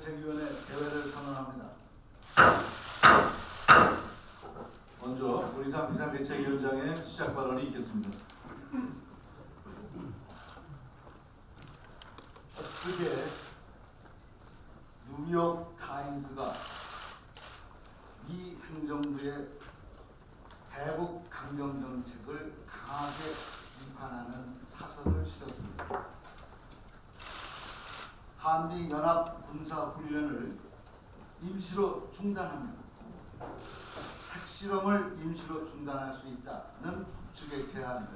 비상대책위원회 개회를 선언합니다. 먼저 우리상 비상대책위원장의 시작 발언이 있겠습니다. 어떻게 뉴욕 타임스가 미 행정부의 대북 강경 정책을 강하게 비판하는 사설을 실었습니다. 한미 연합 군사 훈련을 임시로 중단하며 핵실험을 임시로 중단할 수 있다는 북측의 제안을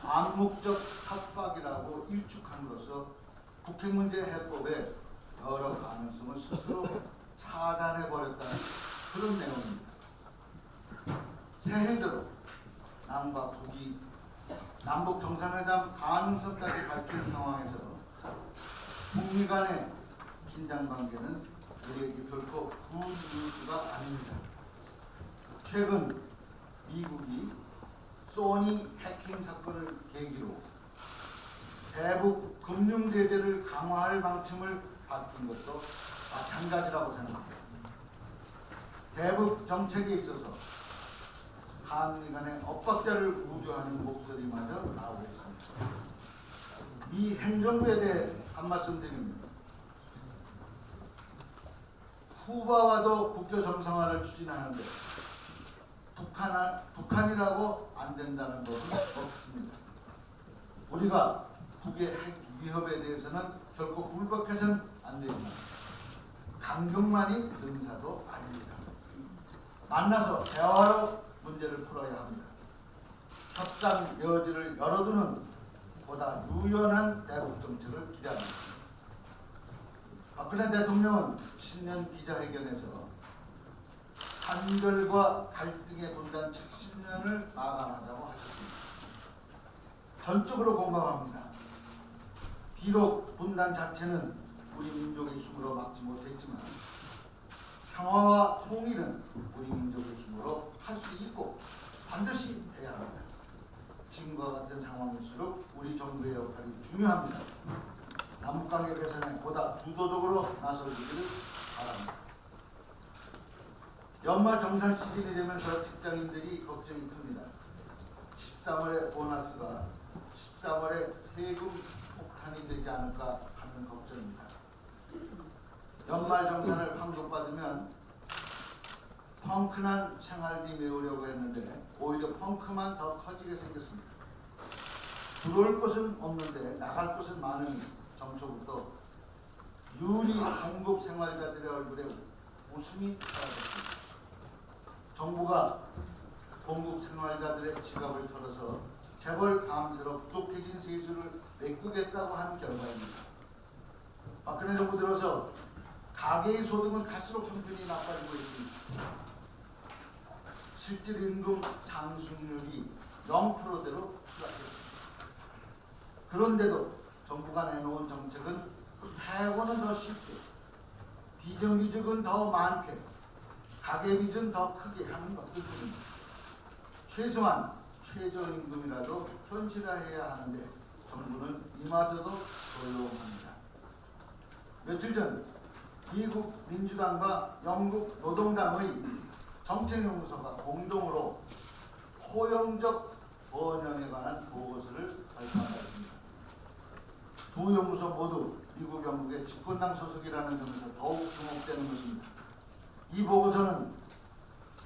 암묵적 협박이라고 일축함으로써 북핵 문제 해법의 여러 가능성을 스스로 차단해버렸다는 그런 내용입니다. 새해대로 남과 북이 남북 정상회담 가능성까지 밝힌 상황에서 북미 간의 긴장관계는 우리에게 결코 굿뉴스가 아닙니다. 최근 미국이 소니 해킹 사건을 계기로 대북 금융 제재를 강화할 방침을 밝힌 것도 마찬가지라고 생각합니다. 대북 정책에 있어서 한미 간의 엇박자를 우려하는 목소리마저 나오고 있습니다. 미 행정부에 대해 한 말씀 드립니다. 쿠바와도 국교 정상화를 추진하는데 북한이라고 안 된다는 법은 없습니다. 우리가 북의 핵 위협에 대해서는 결코 굴복해서는 안 됩니다. 강경만이 능사도 아닙니다. 만나서 대화로 문제를 풀어야 합니다. 협상 여지를 열어두는 보다 유연한 대북 정책을 기대합니다. 박근혜 대통령은 신년 기자회견에서 한결과 갈등의 분단 70년을 마감하자고 하셨습니다. 전적으로 공감합니다. 비록 분단 자체는 우리 민족의 힘으로 막지 못했지만 평화와 통일은 우리 민족의 힘으로 할 수 있고 반드시 해야 합니다. 지금과 같은 상황일수록 우리 정부의 역할이 중요합니다. 남북관계 개선에 보다 주도적으로 나서주기를 바랍니다. 연말 정산 시즌이 되면서 직장인들이 걱정이 큽니다. 13월의 보너스가 13월에 세금 폭탄이 되지 않을까 하는 걱정입니다. 연말 정산을 환급받으면 펑크난 생활비 메우려고 했는데 오히려 펑크만 더 커지게 생겼습니다. 들어올 곳은 없는데 나갈 곳은 많으니 정초부터 유리 공급 생활자들의 얼굴에 웃음이 사라졌습니다. 정부가 공급 생활자들의 지갑을 털어서 재벌 감세로 부족해진 세수를 메꾸겠다고 한 결과입니다. 박근혜 정부 들어서 가계의 소득은 갈수록 형편이 나빠지고 있습니다. 실질 임금 상승률이 0%대로 추락했습니다. 그런데도 정부가 내놓은 정책은 해고는 더 쉽게, 비정규직은 더 많게, 가계빚은 더 크게 하는 것들입니다. 최소한 최저임금이라도 현실화해야 하는데 정부는 이마저도 조용합니다. 며칠 전 미국 민주당과 영국 노동당의 정책연구소가 공동으로 포용적 번영에 관한 보고서를 발표하였습니다. 두 연구소 모두 미국, 영국의 집권당 소속이라는 점에서 더욱 주목되는 것입니다. 이 보고서는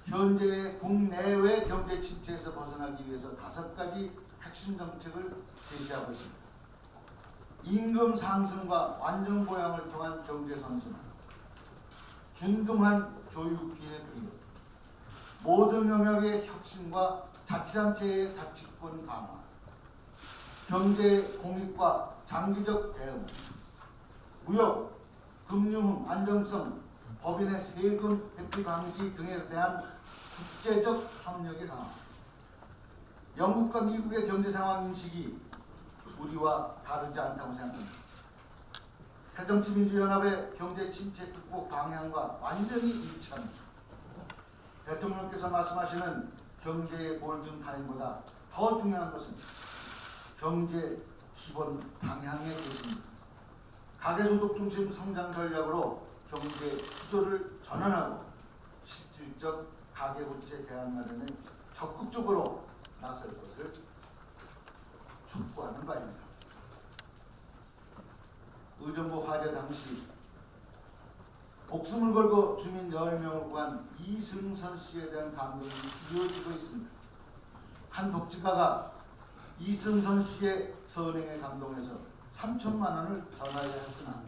현재의 국내외 경제 침체에서 벗어나기 위해서 5가지 핵심 정책을 제시하고 있습니다. 임금 상승과 완전 고양을 통한 경제 선순환, 균등한 교육 기회 부여, 모든 영역의 혁신과 자치단체의 자치권 강화, 경제 공익과 장기적 대응, 무역, 금융 안정성, 법인의 세금 회피 방지 등에 대한 국제적 협력의 강화, 영국과 미국의 경제 상황 인식이 우리와 다르지 않다고 생각합니다. 새정치민주연합의 경제 침체 극복 방향과 완전히 일치합니다. 대통령께서 말씀하시는 경제의 골든타임보다 더 중요한 것은 경제 기본 방향에 있습니다. 가계소득 중심 성장 전략으로 경제 구조를 전환하고 실질적 가계부채 대안 마련에 적극적으로 나설 것을 촉구하는 바입니다. 의정부 화재 당시 목숨을 걸고 주민 10명을 구한 이승선 씨에 대한 감동이 이어지고 있습니다. 한 독지가가 이승선 씨의 선행에 감동해서 3천만 원을 전하려 했으나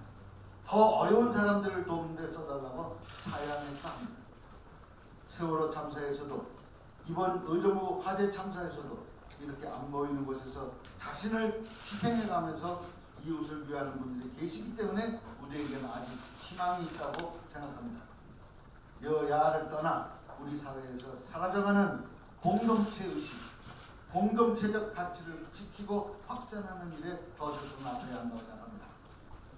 더 어려운 사람들을 돕는 데 써달라고 사양했다 합니다. 세월호 참사에서도 이번 의정부 화재 참사에서도 이렇게 안 보이는 곳에서 자신을 희생해가면서 이웃을 위하는 분들이 계시기 때문에 우리에게는 아직 희망이 있다고 생각합니다. 여야를 떠나 우리 사회에서 사라져가는 공동체 의식, 공동체적 가치를 지키고 확산하는 일에 더 적극 나서야 한다고 생각합니다.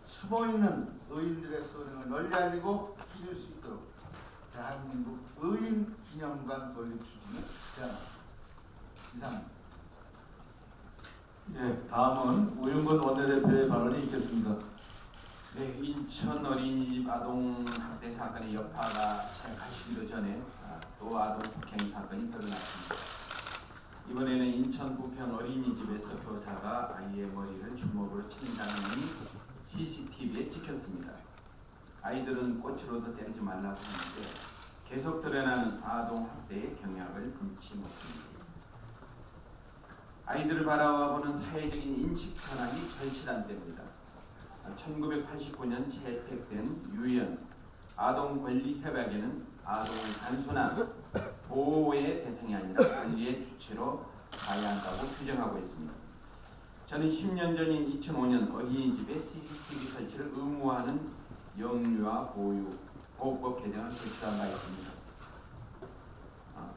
숨어있는 의인들의 선행을 널리 알리고 기릴 수 있도록 대한민국 의인 기념관 건립 추진을 제안합니다. 이상입니다. 예, 다음은 우윤건 원내대표의 발언이 있겠습니다. 네, 인천 어린이집 아동 학대 사건의 여파가 채 가시기도 전에 또 아동 폭행 사건이 드러났습니다. 이번에는 인천 부평 어린이집에서 교사가 아이의 머리를 주먹으로 치는 장면이 CCTV에 찍혔습니다. 아이들은 꼬치로도 때리지 말라고 하는데 계속 드러나는 아동 학대의 경향을 금치 못합니다. 아이들을 바라보는 사회적인 인식 전환이 절실한 때입니다. 1989년 채택된 유엔 아동 권리 협약에는 아동을 단순한 보호의 대상이 아니라 관리의 주체로 봐야 한다고 규정하고 있습니다. 저는 10년 전인 2005년 어린이집에 CCTV 설치를 의무화하는 영유아 보호법 개정을 제출한 바 있습니다.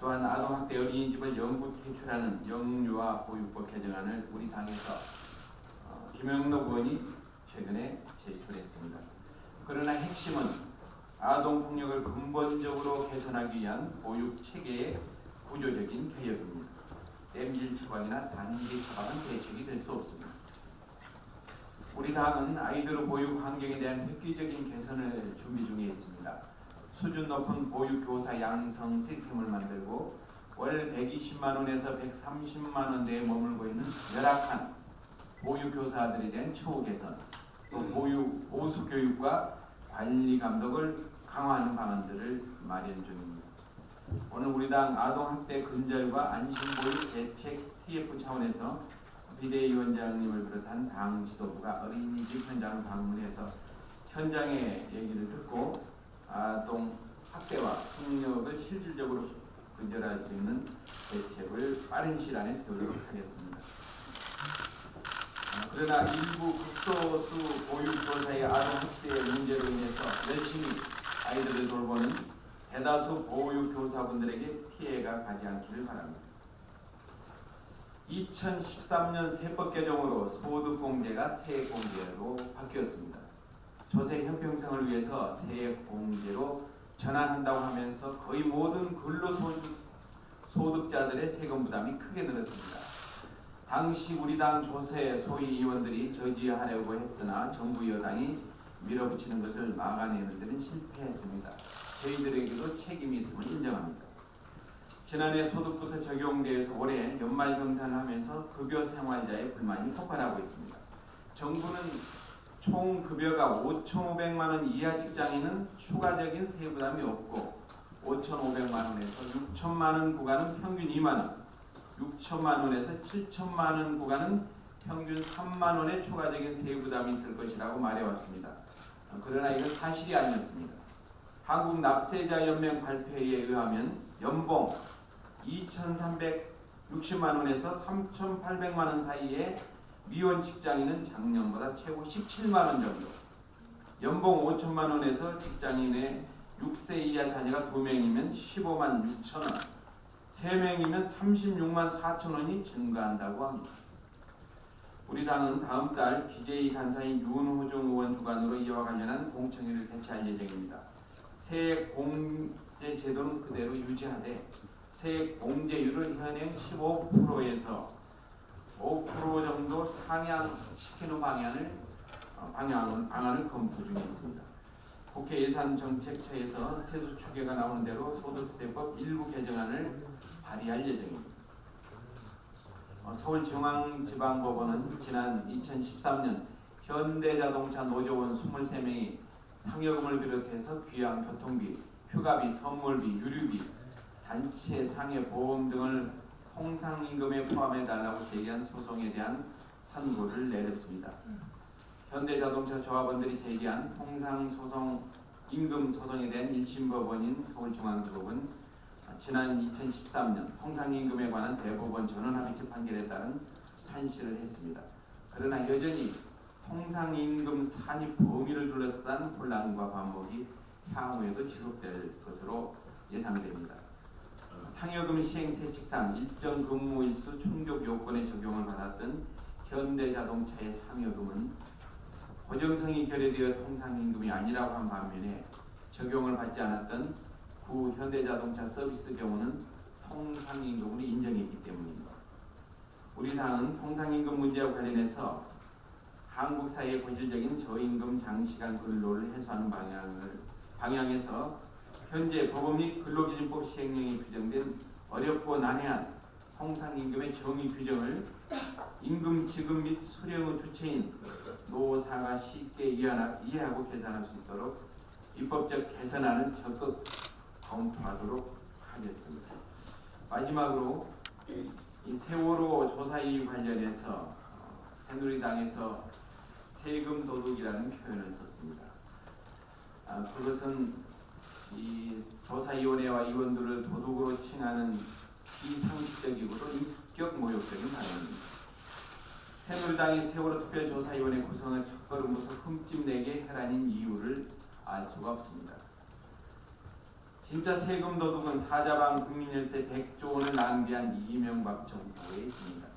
또한 아동학대 어린이집을 영구 퇴출하는 영유아 보육법 개정안을 우리 당에서 김영록 의원이 최근에 제출했습니다. 그러나 핵심은 아동폭력을 근본적으로 개선하기 위한 보육체계의 구조적인 개혁입니다. 땜질 처방이나 단기 처방은 대책이 될 수 없습니다. 우리 당은 아이들 보육 환경에 대한 획기적인 개선을 준비 중에 있습니다. 수준 높은 보육교사 양성 시스템을 만들고 월 120만 원에서 130만 원대에 머물고 있는 열악한 보육교사들에 대한 처우 개선, 또 보수교육과 관리 감독을 강화하는 방안들을 마련 중입니다. 오늘 우리 당 아동학대 근절과 안심보육 대책 TF 차원에서 비대위원장님을 비롯한 당 지도부가 어린이집 현장을 방문해서 현장의 얘기를 듣고 아동 학대와 폭력을 실질적으로 근절할 수 있는 대책을 빠른 시일 안에 세우도록 하겠습니다. 그러나 일부 극소수 보육교사의 아동 학대 문제로 인해서 열심히 아이들을 돌보는 대다수 보육교사분들에게 피해가 가지 않기를 바랍니다. 2013년 세법 개정으로 소득공제가 세액공제로 바뀌었습니다. 조세 형평성을 위해서 세액공제로 전환한다고 하면서 거의 모든 근로소득자들의 세금 부담이 크게 늘었습니다. 당시 우리 당 조세 소위 의원들이 저지하려고 했으나 정부 여당이 밀어붙이는 것을 막아내는 데는 실패했습니다. 저희들에게도 책임이 있음을 인정합니다. 지난해 소득부터 적용되어서 올해 연말정산을 하면서 급여 생활자의 불만이 폭발하고 있습니다. 정부는 총 급여가 5,500만 원 이하 직장인은 추가적인 세부담이 없고 5,500만 원에서 6천만 원 구간은 평균 2만 원, 6천만 원에서 7천만 원 구간은 평균 3만 원의 추가적인 세부담이 있을 것이라고 말해왔습니다. 그러나 이건 사실이 아니었습니다. 한국납세자연맹 발표에 의하면 연봉 2,360만 원에서 3,800만 원 사이에 미혼 직장인은 작년보다 최고 17만 원 정도, 연봉 5천만 원에서 직장인의 6세 이하 자녀가 2명이면 15만 6천 원, 3명이면 36만 4천 원이 증가한다고 합니다. 우리 당은 다음 달 BJ 간사인 윤호중 의원 주관으로 이와 관련한 공청회를 개최할 예정입니다. 세액공제 제도는 그대로 유지하되 세액공제율을 현행 15%에서 5% 정도 상향시키는 방향을 방안을 검토 중에 있습니다. 국회 예산정책처에서 세수 추계가 나오는 대로 소득세법 일부 개정안을 발의할 예정입니다. 서울중앙지방법원은 지난 2013년 현대자동차 노조원 23명이 상여금을 비롯해서 귀양 교통비, 휴가비, 선물비, 유류비, 단체 상해 보험 등을 통상임금에 포함해달라고 제기한 소송에 대한 선고를 내렸습니다. 현대자동차 조합원들이 제기한 통상소송 임금 소송에 대한 1심 법원인 서울중앙지법은 지난 2013년 통상임금에 관한 대법원 전원합의체 판결에 따른 판시를 했습니다. 그러나 여전히 통상임금 산입 범위를 둘러싼 혼란과 반복이 향후에도 지속될 것으로 예상됩니다. 상여금 시행세칙상 일정 근무일수 충족 요건에 적용을 받았던 현대자동차의 상여금은 고정성이 결여되어 통상임금이 아니라고 한 반면에 적용을 받지 않았던 구 현대자동차 서비스 경우는 통상임금으로 인정했기 때문입니다. 우리 당은 통상임금 문제와 관련해서 한국 사회의 본질적인 저임금 장시간 근로를 해소하는 방향에서 현재 법원 및 근로기준법 시행령에 규정된 어렵고 난해한 통상임금의 정의 규정을 임금 지급 및 수령의 주체인 노사가 쉽게 이해하고 계산할 수 있도록 입법적 개선안을 적극 검토하도록 하겠습니다. 마지막으로 이 세월호 조사 이유 관련해서 새누리당에서 세금 도둑이라는 표현을 썼습니다. 그것은 이 조사위원회와 의원들을 도둑으로 칭하는 비상식적이고도 인격 모욕적인 발언입니다. 새누리당이 세월호 특별조사위원회 구성의 첫걸음부터 흠집내게 혈안인 이유를 알 수가 없습니다. 진짜 세금 도둑은 사자방 국민연세 100조 원을 낭비한 이명박 정부에 있습니다.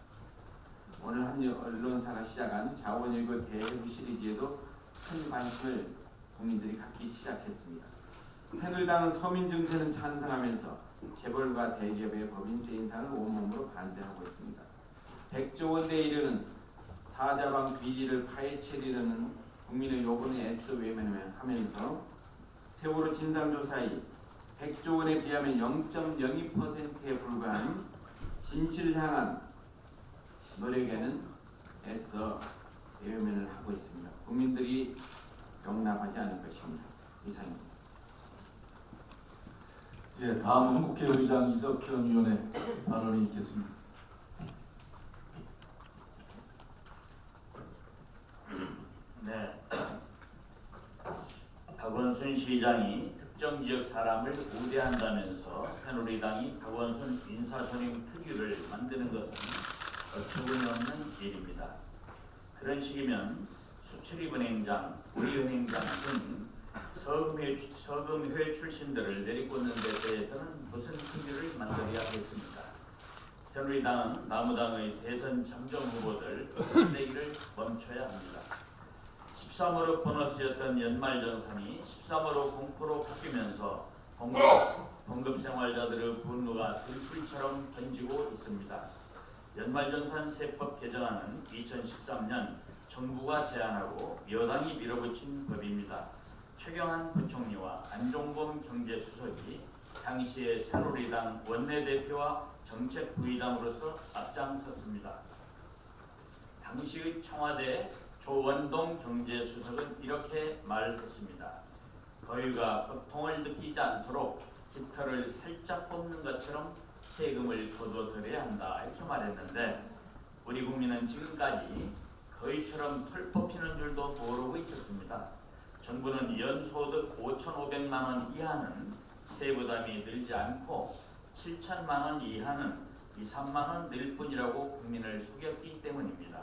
오늘 한 언론사가 시작한 자원일고 대부 시리즈에도 큰 관심을 국민들이 갖기 시작했습니다. 새누리당은 서민 증세는 찬성하면서 재벌과 대기업의 법인세 인상을 온몸으로 반대하고 있습니다. 100조 원대에 이르는 사자방 비리를 파헤치려는 국민의 요구는 애써 외면하면서 세월호 진상조사의 100조 원에 비하면 0.02%에 불과한 진실을 향한 노력에는 애써 외면을 하고 있습니다. 국민들이 용납하지 않을 것입니다. 이상입니다. 예, 다음은 국회의장 이석현 의원의 발언이 있겠습니다. 네, 박원순 시장이 특정 지역 사람을 우대한다면서 새누리당이 박원순 인사선임 특위를 만드는 것은 어처구니없는 일입니다. 그런 식이면 수출입은행장, 우리은행장 등 서금회 출신들을 내리꽂는 데 대해서는 무슨 특위를 만들어야겠습니까? 새누리당은 나무당의 대선 참정 후보들 끝내기를 멈춰야 합니다. 13월호 보너스였던 연말정산이 13월호 공포로 바뀌면서 봉급생활자들의 분노가 들불처럼 번지고 있습니다. 연말정산 세법 개정안은 2013년 정부가 제안하고 여당이 밀어붙인 법입니다. 최경환 부총리와 안종범 경제수석이 당시의 새누리당 원내대표와 정책부의장으로서 앞장섰습니다. 당시의 청와대 조원동 경제수석은 이렇게 말했습니다. 거위가 고통을 느끼지 않도록 깃털을 살짝 뽑는 것처럼 세금을 거둬들여야 한다 이렇게 말했는데 우리 국민은 지금까지 거위처럼 털 뽑히는 줄도 모르고 있었습니다. 정부는 연소득 5,500만 원 이하는 세부담이 늘지 않고 7,000만 원 이하는 2, 3만 원 늘 뿐이라고 국민을 속였기 때문입니다.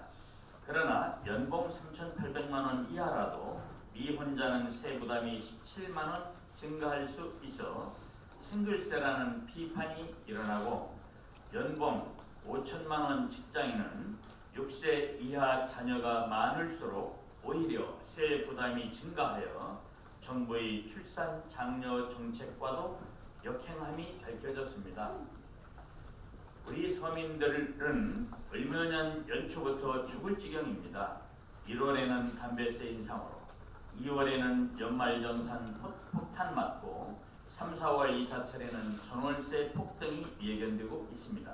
그러나 연봉 3,800만 원 이하라도 미혼자는 세부담이 17만 원 증가할 수 있어 싱글세라는 비판이 일어나고 연봉 5천만 원 직장인은 6세 이하 자녀가 많을수록 오히려 세 부담이 증가하여 정부의 출산 장려 정책과도 역행함이 밝혀졌습니다. 우리 서민들은 을묘년 연초부터 죽을 지경입니다. 1월에는 담배세 인상으로, 2월에는 연말정산 폭탄 맞고 3, 4월 이사철에는 전월세 폭등이 예견되고 있습니다.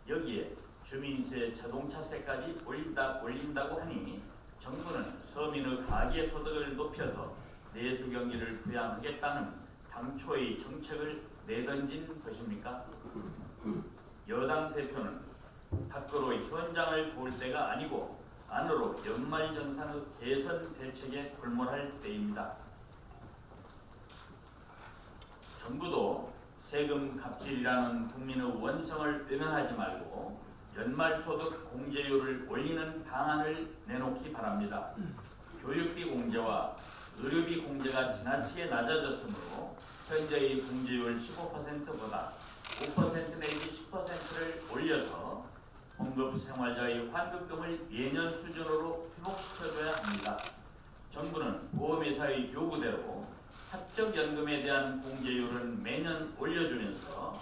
여기에 주민세, 자동차세까지 올린다고 하니 정부는 서민의 가계소득을 높여서 내수 경기를 부양하겠다는 당초의 정책을 내던진 것입니까? 여당 대표는 밖으로 현장을 볼 때가 아니고 안으로 연말정산의 개선 대책에 골몰할 때입니다. 정부도 세금 갑질이라는 국민의 원성을 외면하지 말고 연말소득 공제율을 올리는 방안을 내놓기 바랍니다. 교육비 공제와 의료비 공제가 지나치게 낮아졌으므로 현재의 공제율 15%보다 5% 내지 10%를 올려서 공급생활자의 환급금을 예년 수준으로 회복시켜줘야 합니다. 정부는 보험회사의 요구대로 사적연금에 대한 공제율은 매년 올려주면서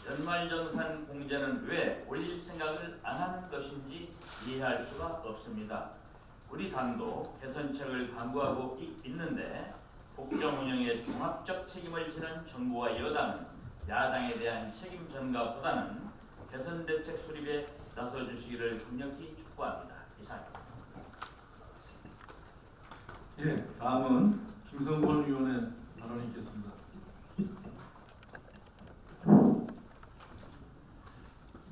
연말정산 공제는 왜 올릴 생각을 안 하는 것인지 이해할 수가 없습니다. 우리 당도 개선책을 강구하고 있는데 국정 운영의 종합적 책임을 지는 정부와 여당은 야당에 대한 책임 전가보다는 개선 대책 수립에 나서 주시기를 강력히 촉구합니다. 이상입니다. 예, 다음은 김성권 의원의 발언이 있겠습니다.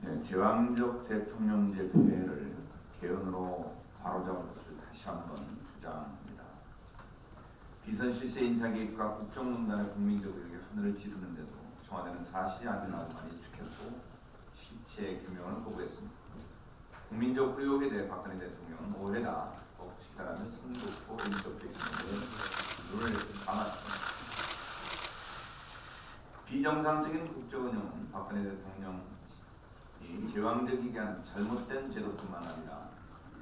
네, 제왕적 대통령제 폐해를 개헌으로 바로잡을 것을 다시 한번 주장합니다. 비선 실세 인사 개입과 국정농단의 국민적 의혹이 하늘을 찌르는데도 청와대는 사실이 아니라고 많이 지켰고 실체 규명을 거부했습니다. 국민적 의혹에 대해 박근혜 대통령은 오해다, 억지다라며 선긋고 인적적인 눈을 감았습니다. 비정상적인 국정운영은 박근혜 대통령이 제왕적이게 한 잘못된 제도뿐만 아니라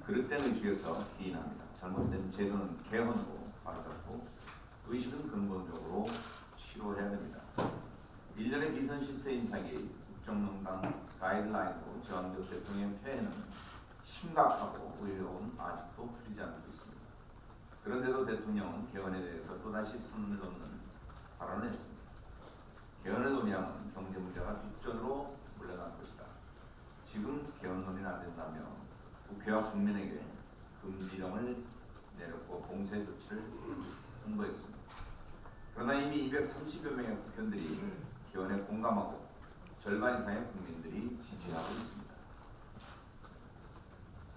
그릇된 의식에서 기인합니다. 잘못된 제도는 개헌으로 바로잡고 의식은 근본적으로 치료해야 됩니다. 일련의 비선 실세 인사기 국정농단 가이드라인으로 제왕적 대통령 폐해는 심각하고 의료는 아직도 풀리지 않고 있습니다. 그런데도 대통령은 개헌에 대해서 또다시 선을 넘는 발언을 했습니다. 개헌을 논의하면 경제 문제가 뒷전으로 물러날 것이다. 지금 개헌 논의는 안 된다며 국회와 국민에게 금지령을 내렸고 공세 조치를 통보했습니다. 그러나 이미 230여 명의 국회의원들이 개헌에 공감하고 절반 이상의 국민들이 지지하고 있습니다.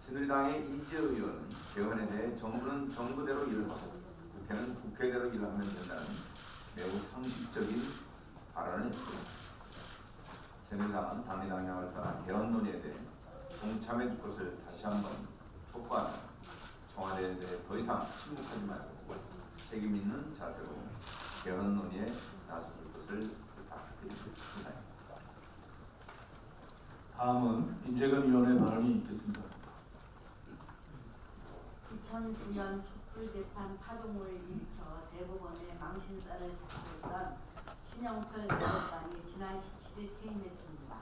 새누리당의 이재 의원은 개헌에 대해 정부는 정부대로 일을 하고 국회는 국회대로 일을 하면 된다는 매우 상식적인 발언을 했습니다. 새누리당은 당리 당략을 떠나 개헌 논의에 대해 동참해 줄 것을 다시 한번 촉구하며 청와대에 대해 더 이상 침묵하지 말고 책임 있는 자세로 개헌 논의에 나서줄 것을 부탁드립니다. 다음은 인재근 의원의 발언이 있겠습니다. 2009년 촛불재판 파동을 일으켜 대법원에 망신살을 잡혔던 신영철 대법관이 지난 17일 퇴임했습니다.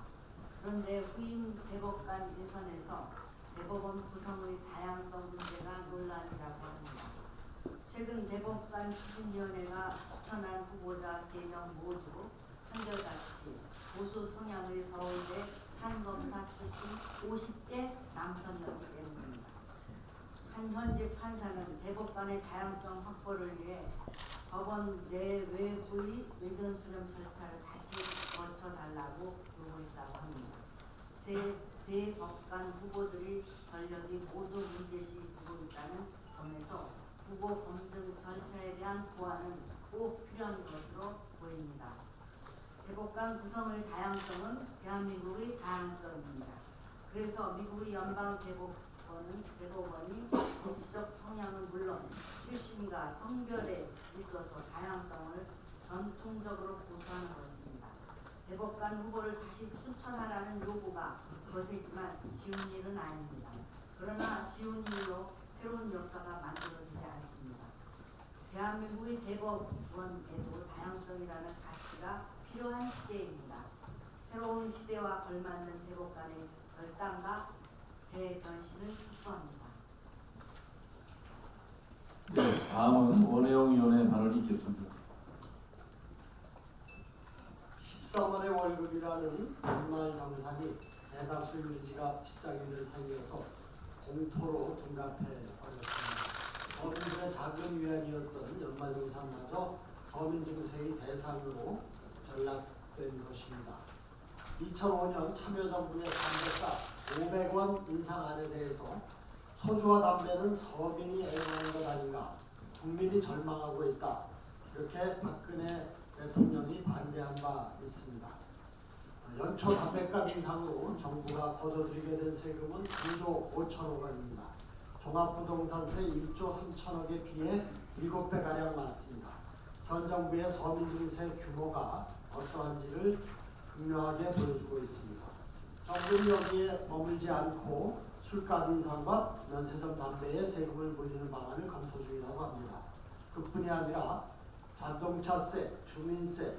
그런데 후임 대법관 예선에서 대법원 구성의 다양성 문제가 논란이라고 합니다. 최근 대법관 추진위원회가 추천한 후보자 3명 모두 한결같이 보수 성향의 서울대 판검사 출신 50대 남성이었기 때문입니다. 한 현직 판사는 대법관의 다양성 확보를 위해 법원 내외부의 의견 수렴 절차를 다시 거쳐달라고 요구했다고 합니다. 세 법관 후보들이 전력이 모두 문제시되고 있다는 점에서 후보 검증 절차에 대한 보완은 꼭 필요한 것으로 보입니다. 대법관 구성의 다양성은 대한민국의 다양성입니다. 그래서 미국의 연방 대법원이 정치적 성향은 물론 출신과 성별에 있어서 다양성을 전통적으로 고수하는 것입니다. 대법관 후보를 다시 추천하라는 요구가 거세지만 쉬운 일은 아닙니다. 그러나 쉬운 일로 새로운 역사가 만들어지지 않습니다. 대한민국의 대법원에도 다양성이라는 가치가 필요한 시대입니다. 새로운 시대와 걸맞는 대법관의 결단과 대변신을 축소합니다. 다음은 원혜영 위원의 발언이 있겠습니다. 13월의 월급이라는 연말 정산이 대다수 유지가 직장인들 사이에서 공포로 둔갑해 버렸습니다. 서민들의 작은 위안이었던 연말 정산마저 서민 증세의 대상으로 전락된 것입니다. 2005년 참여정부의 담배값 500원 인상안에 대해서 소주와 담배는 서민이 애용하는 것 아닌가, 국민이 절망하고 있다, 이렇게 박근혜 대통령이 반대한 바 있습니다. 연초 담배값 인상으로 정부가 거둬들이게 된 세금은 9조 5천억 원입니다. 종합부동산세 1조 3천억에 비해 7배가량 많습니다. 현 정부의 서민 증세 규모가 어떠한지를 극명하게 보여주고 있습니다. 정부는 여기에 머물지 않고 술값 인상과 면세점 담배에 세금을 물리는 방안을 검토 중이라고 합니다. 그뿐이 아니라 자동차세, 주민세,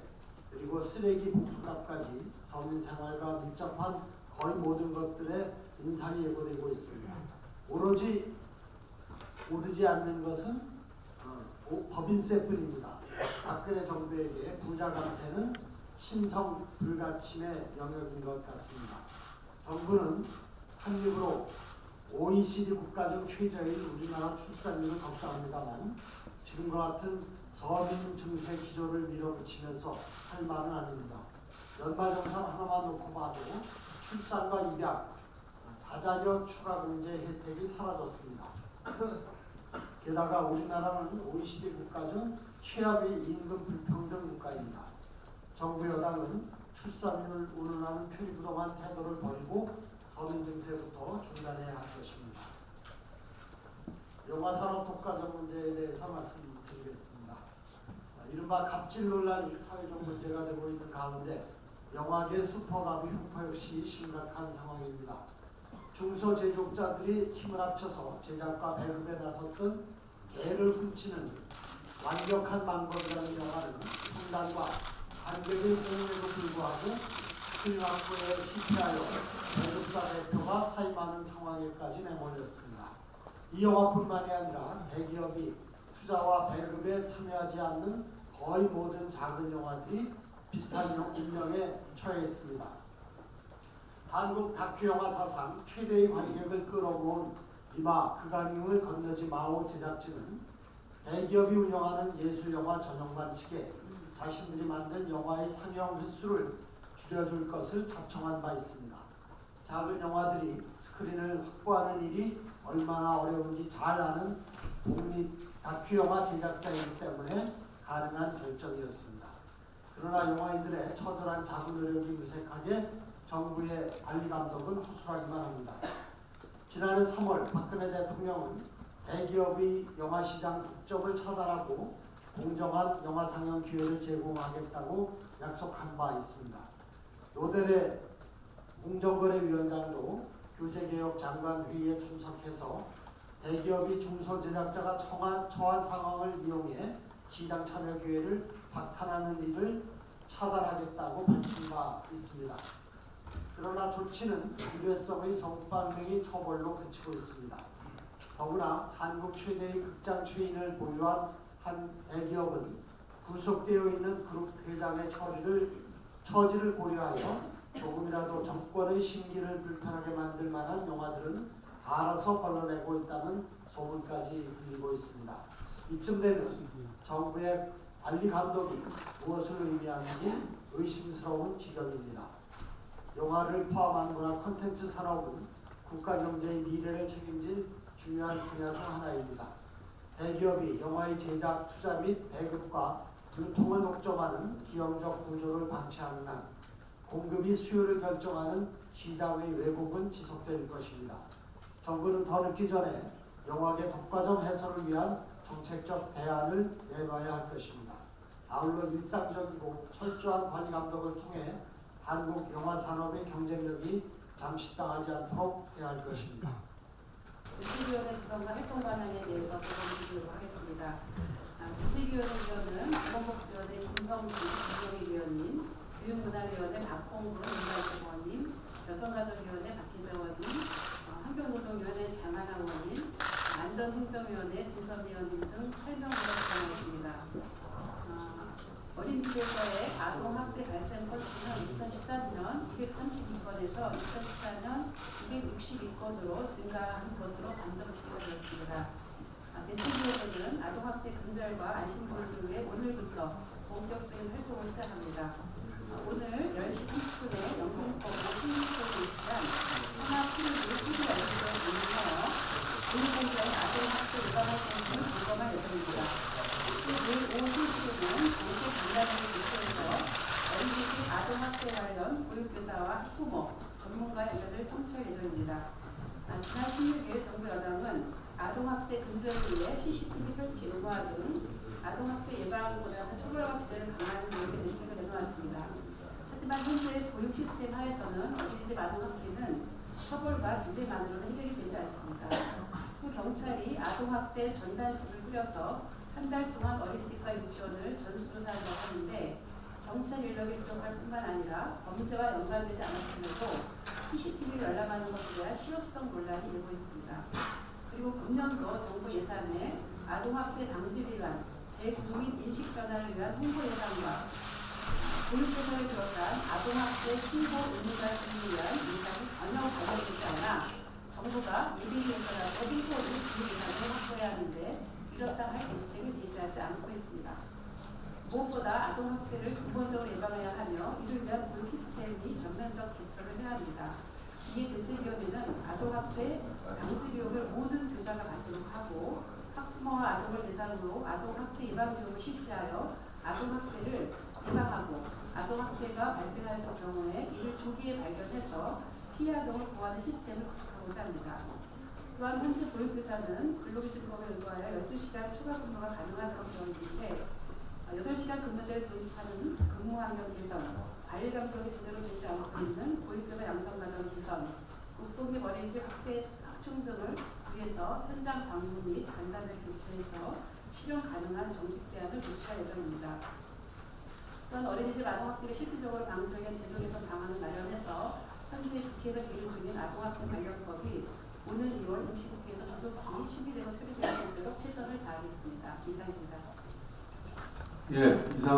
그리고 쓰레기 봉투값까지 서민 생활과 밀접한 거의 모든 것들의 인상이 예고되고 있습니다. 오로지 오르지 않는 것은 법인세뿐입니다. 박근혜 정부에게 부자 감세는 신성 불가침의 영역인 것 같습니다. 정부는 한 입으로 OECD 국가 중 최저인 우리나라 출산율을 걱정합니다만 지금과 같은 서민 증세 기조를 밀어붙이면서 할 말은 아닙니다. 연말정산 하나만 놓고 봐도 출산과 입양, 다자녀 추가 공제 혜택이 사라졌습니다. 게다가 우리나라는 OECD 국가 중 최악의 임금 불평등 국가입니다. 정부 여당은 출산율을 운운하는 표리부동한 태도를 버리고 서민 증세부터 중단해야 할 것입니다. 영화산업 독과점 문제에 대해서 말씀드리겠습니다. 이른바 갑질 논란이 사회적 문제가 되고 있는 가운데 영화계 슈퍼가브 흉파 역시 심각한 상황입니다. 중소제조업자들이 힘을 합쳐서 제작과 배급에 나섰던 개를 훔치는 완벽한 방법이라는 영화는 평단과 관객의 공유에도 불구하고 스크린 확보에 실패하여 배급사 대표가 사임하는 상황에까지 내몰렸습니다. 이 영화뿐만이 아니라 대기업이 투자와 배급에 참여하지 않는 거의 모든 작은 영화들이 비슷한 운명에 처해 있습니다. 한국 다큐영화 사상 최대의 관객을 끌어모은 이마 그강림을 건너지 마오 제작진은 대기업이 운영하는 예술영화 전용관 측에 자신들이 만든 영화의 상영 횟수를 줄여줄 것을 자청한 바 있습니다. 작은 영화들이 스크린을 확보하는 일이 얼마나 어려운지 잘 아는 독립 다큐영화 제작자이기 때문에 가능한 결정이었습니다. 그러나 영화인들의 처절한 자구 노력이 무색하게 정부의 관리 감독은 허술하기만 합니다. 지난해 3월 박근혜 대통령은 대기업의 영화시장 독점을 차단하고 공정한 영화 상영 기회를 제공하겠다고 약속한 바 있습니다. 노델의 공정거래위원장도 규제개혁 장관회의에 참석해서 대기업이 중소제작자가 처한 상황을 이용해 시장 참여 기회를 박탈하는 일을 차단하겠다고 밝힌 바 있습니다. 그러나 조치는 일회성의 성폭행의 처벌로 그치고 있습니다. 더구나 한국 최대의 극장 주인을 보유한 한 대기업은 구속되어 있는 그룹 회장의 처지를 고려하여 조금이라도 정권의 심기를 불편하게 만들 만한 영화들은 알아서 걸러내고 있다는 소문까지 들리고 있습니다. 이쯤 되면 정부의 관리 감독이 무엇을 의미하는지 의심스러운 지경입니다. 영화를 포함한 문화 콘텐츠 산업은 국가 경제의 미래를 책임질 중요한 분야 중 하나입니다. 대기업이 영화의 제작, 투자 및 배급과 유통을 독점하는 기형적 구조를 방치하는 한 공급이 수요를 결정하는 시장의 왜곡은 지속될 것입니다. 정부는 더 늦기 전에 영화계 독과점 해소를 위한 정책적 대안을 내놔야 할 것입니다. 아울러 일상적이고 철저한 관리 감독을 통해 한국 영화 산업의 경쟁력이 잠식당하지 않도록 해야 할 것입니다. 구치위원회 구성과 활동 방안에 대해서 보도드리도록 하겠습니다. 구치위원회는 보건복지위원회 김성주 김종희 위원님, 교육문화위원회 박홍근 문화주원님, 여성가족위원회 박희정 의원님, 환경노동위원회 장하나 의원님, 안전행정위원회 진섭 위원님 등 교육부서의 아동학대 발생 건수는 2013년 232건에서 2014년 262건으로 증가한 것으로 잠정치기가 되었습니다. 대책위원회는 아동학대 근절과 안심교육을 위해 오늘부터 본격적인 활동을 시작합니다. 오늘 10시 30분에 영등포구 신림동에 위치한 하나TV TV 연구소에 방문하여 공공자의 아동학대 예방 활동을 점검할 예정입니다. 내일 오후 2시에는 전체 강단을 개최해서 어린이집 아동학대 관련 교육교사와 학부모, 전문가 의견을 청취할 예정입니다. 지난 16일 정부 여당은 아동학대 근절을 위해 CCTV 설치 의무화 등 아동학대 예방보다는 처벌과 규제를 강화하는 계획의 대책을 내놓았습니다. 하지만 현재 교육 시스템 하에서는 어린이집 아동학대는 처벌과 규제만으로는 해결이 되지 않습니다. 또 경찰이 아동학대 전단속을 꾸려서 한 달 동안 어린이집과 유치원을 전수조사한다고 하는데 경찰 인력이 부족할 뿐만 아니라 범죄와 연관되지 않았음에도 CCTV를 열람하는 것에 대한 실효성 논란이 일고 있습니다. 그리고 금년도 정부 예산에 아동학대 방지를 위한 대국민 인식 변화를 위한 홍보 예산과 교육조사를 비롯한 아동학대 신고 의무자 등을 위한 예산이 전혀 반영되지 않아 정부가 예비예산과 홍보를 그 예산을 확보해야 하는데 이렇다 할 대책을 제시하지 않고 있습니다. 무엇보다 아동학대를 근본적으로 예방해야 하며 이를 위한 교육 시스템이 전면적 개편을 해야 합니다. 이에 대책위원회는 아동학대 방지 교육을 모든 교사가 받도록 하고 학부모와 아동을 대상으로 아동학대 예방 교육을 실시하여 아동학대를 예방하고 아동학대가 발생하였을 경우에 이를 조기에 발견해서 피해 아동을 보호하는 시스템을 구축하고자 합니다. 또한 현재 보육교사는 근로기준법에 의거하여 12시간 추가 근무가 가능하도록 되어 있는데 8시간 근무제를 도입하는 근무 환경 개선, 관리 감독이 제대로 되지 않고 있는 보육교사 양성 과정 개선, 국공립 어린이집 확충 등을 위해서 현장 방문 및 간담회 개최해서 실현 가능한 정책 대안을 도출할 예정입니다. 또한 어린이집 아동학대를 실질적으로 방지하기 위한 제도 개선 방안을 마련해서 현재 국회에서 계류 중인 아동학대 관련법이 오늘 2월 임시국회에서 조속히 심의되고 처리되는 것으로 최선을 다하겠습니다. 이상입니다. 예, 이상.